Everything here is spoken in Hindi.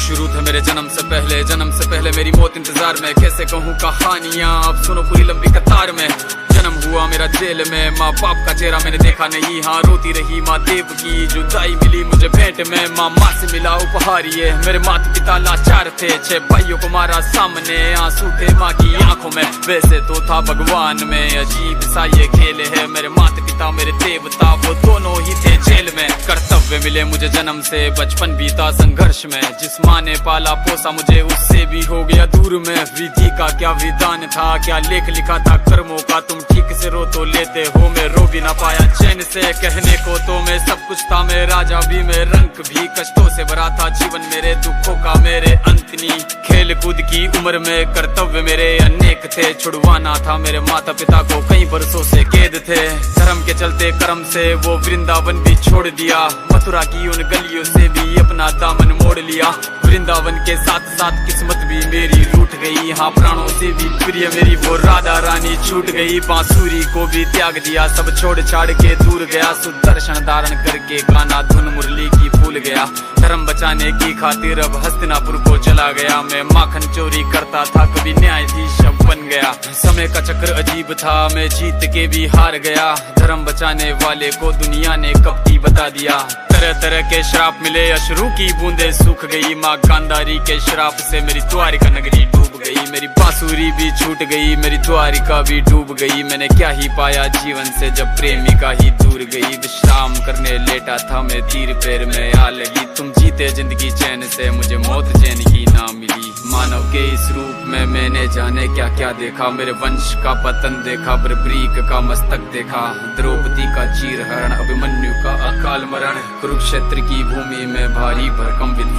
शुरू थे मेरे जन्म से पहले मेरी मौत इंतजार में। कैसे कहूँ कहानियाँ, अब सुनो पूरी लंबी कतार में। जन्म हुआ मेरा जेल में, माँ बाप का चेहरा मैंने देखा नहीं। हाँ रोती रही माँ देव की, जुदाई मिली मुझे भेंट में। माँ से मिला उपहार ये, मेरे माता पिता लाचार थे। 6 भाइयों को मारा सामने, आंसू थे माँ की आंखों में। वैसे तो था भगवान में, अजीब सा ये खेल है। मेरे माता पिता मेरे देवता, वो दोनों ही थे जेल में। कर्तव्य मिले मुझे जन्म से, बचपन बीता संघर्ष में। जिस माँ ने पाला पोसा मुझे, उससे भी हो गया दूर में। विधि का क्या विधान था, क्या लेख लिखा था कर्मों का। तुम ठीक से रो तो लेते हो, मैं रो भी ना पाया चैन से। कहने को तो मैं सब कुछ था, मैं राजा भी, मैं रंग भी। कष्टों से भरा था जीवन मेरे, दुखों का मेरे अंत नहीं। खेल कूद की उम्र में कर्तव्य मेरे अनेक थे। छुड़वाना था मेरे माता पिता को, कई बरसों से कैद थे। धर्म के चलते कर्म से वो वृंदावन भी छोड़ दिया। मथुरा की उन गलियों से भी अपना दामन मोड़ लिया। वृंदावन के साथ साथ किस्मत भी मेरी रूठ गई। हाँ प्राणों से भी प्रिय मेरी वो राधा रानी छूट गई। बांसुरी को भी त्याग दिया, सब छोड़ छाड़ के दूर गया। सुदर्शन धारण करके गाना धुन मुरली की भूल गया। धर्म बचाने की खातिर अब हस्तिनापुर को चला गया। मैं माखन चोरी करता था, कभी न्यायाधीश अब बन गया। समय का चक्र अजीब था, मैं जीत के भी हार गया। धर्म बचाने वाले को दुनिया ने कपटी बता दिया। तरह तरह के श्राप मिले, अश्रु की बूंदे सूख गई। माँ गांधारी के श्राप से मेरी द्वारिका नगरी डूब गई। मेरी बांसुरी भी छूट गई, मेरी द्वारिका भी डूब गई। मैंने क्या ही पाया जीवन से, जब प्रेमिका ही दूर गई। विश्राम करने लेटा था मैं, तीर पैर में आ लगी। तुम जीते जिंदगी चैन से, मुझे मौत चैन ही ना मिली। मानव के इस रूप में मैंने जाने क्या क्या देखा। मेरे वंश का पतन देखा, बर्बरीक का मस्तक देखा। द्रौपदी का चीर हरण, अभिमन्यु का अकाल मरण। कुरुक्षेत्र की भूमि में भारी भरकम विध्वंस